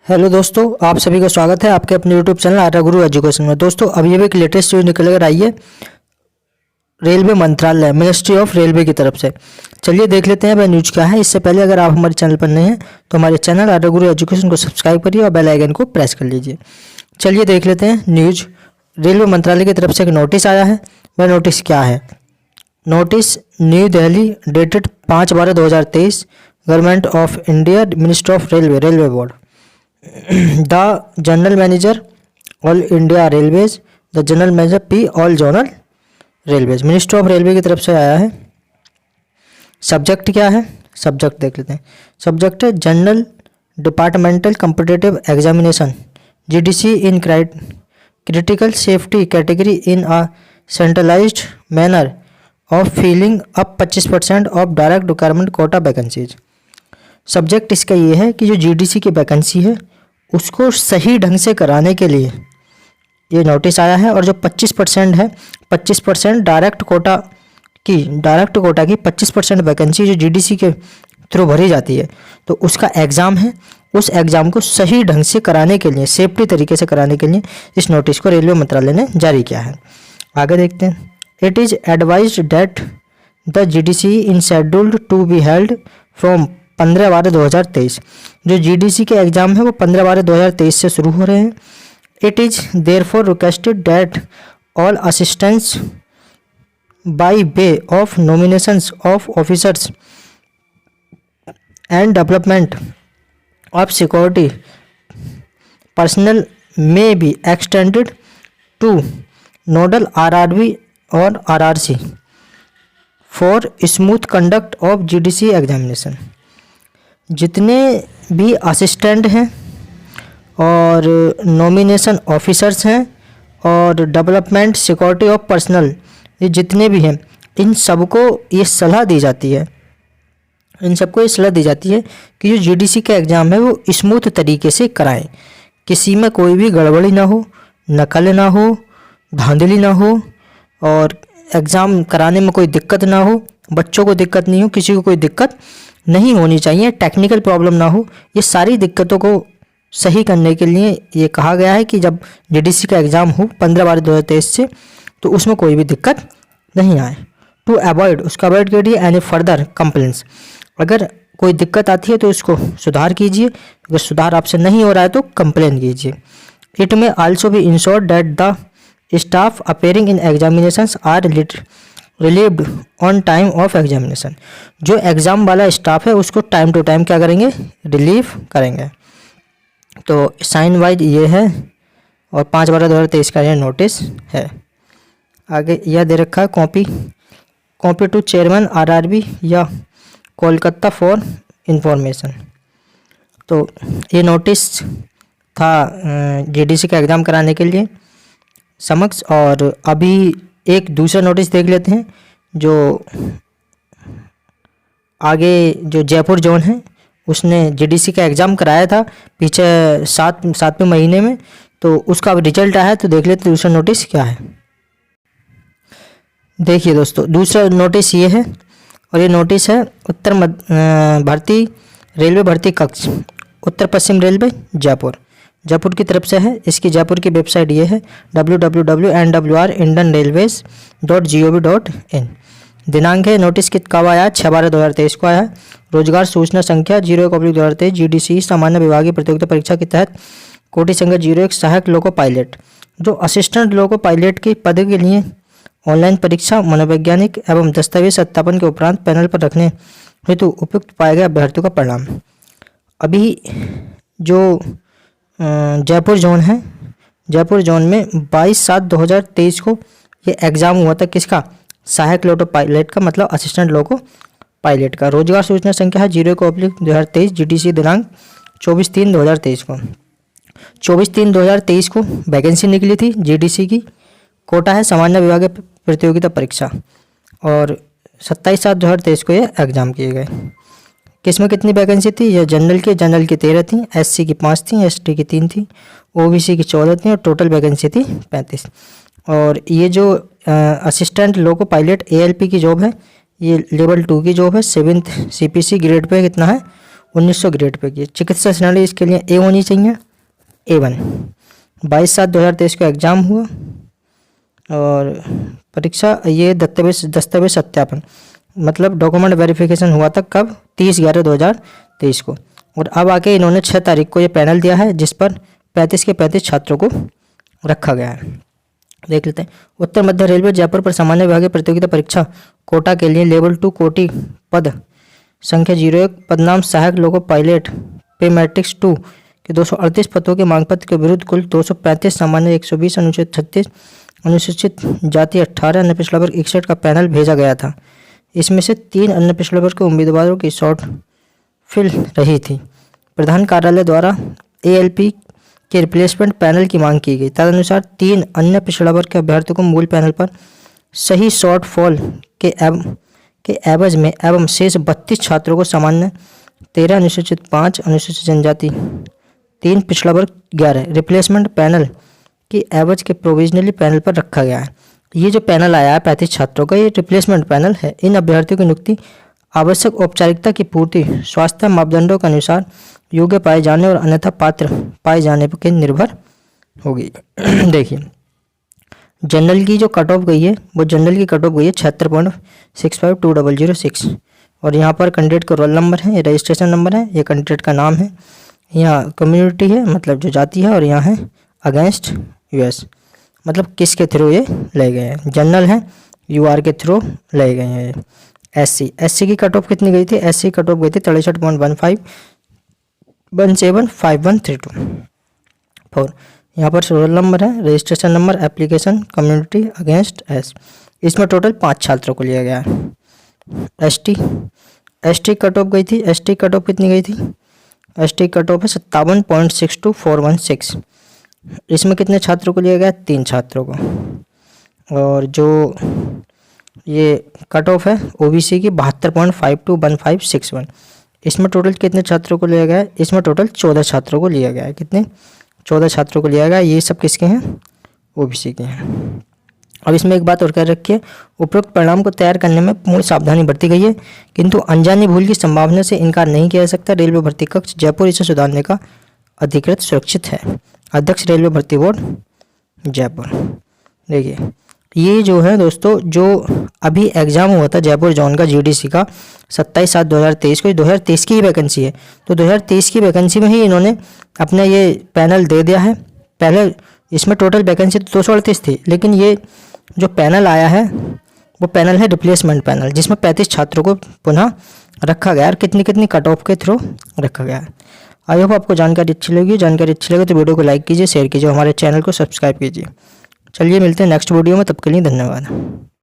Hello दोस्तों, आप सभी का स्वागत है आपके अपने यूट्यूब चैनल आटा गुरु एजुकेशन में। दोस्तों अभी एक लेटेस्ट न्यूज़ निकल कर आई है रेलवे मंत्रालय मिनिस्ट्री ऑफ रेलवे की तरफ से। चलिए देख लेते हैं वह न्यूज़ क्या है। इससे पहले अगर आप हमारे चैनल पर नए हैं तो हमारे चैनल आटा गुरु एजुकेशन को सब्सक्राइब करिए और बेल आइकन को प्रेस कर लीजिए। चलिए देख लेते हैं न्यूज़। रेलवे मंत्रालय की तरफ से एक नोटिस आया है। वह नोटिस क्या है? Notice new Delhi dated 5/12/2023 government of India minister of railway board the general manager all India railways the general manager P all zonal railways. Minister of railway की तरफ से आया है। सब्जेक्ट क्या है? सब्जेक्ट देख लेते हैं। सब्जेक्ट है general departmental competitive examination GDC in critical safety category in a centralised manner of filling up 25% of direct requirement quota vacancies. Subject इसका ये है कि जो जीडीसी की वैकेंसी है उसको सही ढंग से कराने के लिए ये नोटिस आया है। और जो 25% है, 25% डायरेक्ट कोटा की 25% वैकेंसी जो जीडीसी के थ्रू भरी जाती है तो उसका एग्ज़ाम है। उस एग्ज़ाम को सही ढंग से कराने के लिए, सेफ्टी तरीके से कराने के लिए इस नोटिस को रेलवे मंत्रालय ने जारी किया है। आगे देखते हैं। It is advised that the GDC in scheduled to be held from 15/12/2023। जो जीडीसी के एग्ज़ाम है वो 15/12/2023 से शुरू हो रहे हैं। It is therefore requested that all assistants by way of nominations of officers and development of security personnel may be extended to nodal RRB और RRC for smooth conduct of GDC examination. जितने भी assistant हैं और nomination officers हैं और development security of personal, ये जितने भी हैं इन सबको ये सलाह दी जाती है कि जो जीडीसी का एग्ज़ाम है वो स्मूथ तरीके से कराएं। किसी में कोई भी गड़बड़ी ना हो, नकल ना हो, धांधली ना हो और एग्ज़ाम कराने में कोई दिक्कत ना हो, बच्चों को दिक्कत नहीं हो, किसी को कोई दिक्कत नहीं होनी चाहिए, टेक्निकल प्रॉब्लम ना हो। ये सारी दिक्कतों को सही करने के लिए ये कहा गया है कि जब जीडीसी का एग्ज़ाम हो 15/12/2023 से तो उसमें कोई भी दिक्कत नहीं आए। टू अवॉइड, उसका अवॉइड के लिए एनी फर्दर कंप्लेंट्स, अगर कोई दिक्कत आती है तो इसको सुधार कीजिए, अगर सुधार आपसे नहीं हो रहा है तो कंप्लेन कीजिए। It may also be ensure that the staff appearing in examinations are relieved on time of examination. जो एग्ज़ाम वाला स्टाफ है उसको टाइम टू टाइम क्या करेंगे? रिलीव करेंगे। तो साइन वाइज ये है और 5/12/2023 का ये नोटिस है। आगे यह दे रखा है कॉपी टू चेयरमैन आरआरबी या कोलकाता फॉर इंफॉर्मेशन। तो ये नोटिस था जीडीसी का एग्ज़ाम कराने के लिए समक्ष। और अभी एक दूसरा नोटिस देख लेते हैं जो आगे जो जयपुर जोन है उसने जीडीसी का एग्ज़ाम कराया था पीछे 7वें महीने में, तो उसका रिजल्ट आया है। तो देख लेते हैं दूसरा नोटिस क्या है। देखिए दोस्तों, दूसरा नोटिस ये है और ये नोटिस है रेलवे भर्ती कक्ष उत्तर पश्चिम रेलवे जयपुर की तरफ से है। इसकी जयपुर की वेबसाइट ये है www.nwrindianrailways.gov.in। दिनांक है नोटिस कब आया? 6/12/2023 को आया है। रोजगार सूचना संख्या 01/2023 जीडीसी सामान्य विभागीय प्रतियोगिता परीक्षा के तहत कोटि संख्या 01 सहायक लोको पायलट। जो असिस्टेंट लोको पायलट के पद के लिए ऑनलाइन परीक्षा मनोवैज्ञानिक एवं दस्तावेज सत्यापन के उपरांत पैनल पर रखने हेतु उपयुक्त पाए गए अभ्यर्थियों का परिणाम। अभी जो जयपुर जोन है, जयपुर जोन में 22/7/2023 को ये एग्ज़ाम हुआ था। किसका? सहायक लोको पायलट का, मतलब असिस्टेंट लोको पायलट का। रोजगार सूचना संख्या है 01/2023 जीडीसी दिनांक 24/3/2023 को 24/3/2023 को वैकेंसी निकली थी जीडीसी की। कोटा है सामान्य विभागीय प्रतियोगिता परीक्षा और 27/7/2023 को ये एग्ज़ाम किए गए। किसमें कितनी वैकेंसी थी? यह जनरल की 13 थी, एससी की 5 थी, एसटी की 3 थी, ओबीसी की 14 थी और टोटल वैकेंसी थी 35। और ये जो असिस्टेंट लोको पायलट एएलपी की जॉब है ये लेवल 2 की जॉब है। 7th CPC ग्रेड पे कितना है? 1900 ग्रेड पे की। चिकित्सा श्रेणी इसके लिए ए होनी चाहिए, A1। 22/7/2023 को एग्ज़ाम हुआ और परीक्षा ये दस्तावेज सत्यापन मतलब डॉक्यूमेंट वेरिफिकेशन हुआ था कब, 30/11/2023 को। और अब आके इन्होंने 6 तारीख को ये पैनल दिया है जिस पर 35 के 35 छात्रों को रखा गया है। देख लेते हैं। उत्तर मध्य रेलवे जयपुर पर सामान्य विभागीय प्रतियोगिता परीक्षा कोटा के लिए लेवल 2 कोटि पद संख्या 01 पदनाम सहायक लोको पायलट पे मैट्रिक्स 2 के 238 पदों के मांग पत्र के विरुद्ध कुल 235 सामान्य 120 अनुच्छेद 36 अनुसूचित जाति 18 अन्य पिछड़ा वर्ग 61 का पैनल भेजा गया था। इसमें से 3 अन्य पिछड़ा वर्ग के उम्मीदवारों की शॉर्ट फिल रही थी। प्रधान कार्यालय द्वारा ALP के रिप्लेसमेंट पैनल की मांग की गई। तदनुसार 3 अन्य पिछड़ा वर्ग के अभ्यर्थियों को मूल पैनल पर सही शॉर्ट फॉल के एवज में एवं शेष 32 छात्रों को सामान्य 13 अनुसूचित 5 अनुसूचित जनजाति 3 पिछड़ा वर्ग 11 रिप्लेसमेंट पैनल की एवज के प्रोविजनली पैनल पर रखा गया है। ये जो पैनल आया है 35 छात्रों का, ये रिप्लेसमेंट पैनल है। इन अभ्यर्थियों की नियुक्ति आवश्यक औपचारिकता की पूर्ति स्वास्थ्य मापदंडों के अनुसार योग्य पाए जाने और अन्यथा पात्र पाए जाने पर निर्भर होगी। देखिए जनरल की जो कट ऑफ गई है वो जनरल की कट ऑफ गई है 76.652006 और यहाँ पर कैंडिडेट का रोल नंबर है, ये रजिस्ट्रेशन नंबर है, ये कैंडिडेट का नाम है, यहाँ कम्युनिटी है मतलब जो जाति है और यहाँ है अगेंस्ट US मतलब किसके थ्रू ये ले गए हैं। जनरल है UR के थ्रू ले गए हैं। SC की कट ऑफ कितनी गई थी, SC कट ऑफ गई थी 63.15175132 यहाँ पर रोल नंबर है, registration number, application, community against S। इसमें टोटल 5 छात्रों को लिया गया है। ST कट ऑफ गई थी, ST कट ऑफ कितनी गई थी, ST कट ऑफ है 57.62416। इसमें कितने छात्रों को लिया गया, 3 छात्रों को। और जो ये कट ऑफ है OBC की 72.521561, इसमें टोटल कितने छात्रों को लिया गया है, इसमें टोटल 14 छात्रों को लिया गया है। कितने, 14 छात्रों को लिया गया। ये सब किसके हैं, OBC के हैं। अब इसमें एक बात और कह रखिए, उपरोक्त परिणाम को तैयार करने में पूर्ण सावधानी बरती गई है किंतु अनजानी भूल की संभावना से इनकार नहीं किया जा सकता। रेलवे भर्ती कक्ष जयपुर इसे सुधारने का अधिकृत सुरक्षित है। अध्यक्ष रेलवे भर्ती बोर्ड जयपुर। देखिए ये जो है दोस्तों, जो अभी एग्ज़ाम हुआ था जयपुर जोन का GDC का 27/7/2023 को, 2023 की ही वैकेंसी है। तो 2023 की वैकेंसी में ही इन्होंने अपना ये पैनल दे दिया है। पहले इसमें टोटल वैकेंसी तो 238 थी, लेकिन ये जो पैनल आया है वो पैनल है रिप्लेसमेंट पैनल, जिसमें 35 छात्रों को पुनः रखा गया और कितनी कितनी कट ऑफ के थ्रू रखा गया है। आई होप आपको जानकारी अच्छी लगी। जानकारी अच्छी लगे तो वीडियो को लाइक कीजिए, शेयर कीजिए, हमारे चैनल को सब्सक्राइब कीजिए। चलिए मिलते हैं नेक्स्ट वीडियो में, तब के लिए धन्यवाद।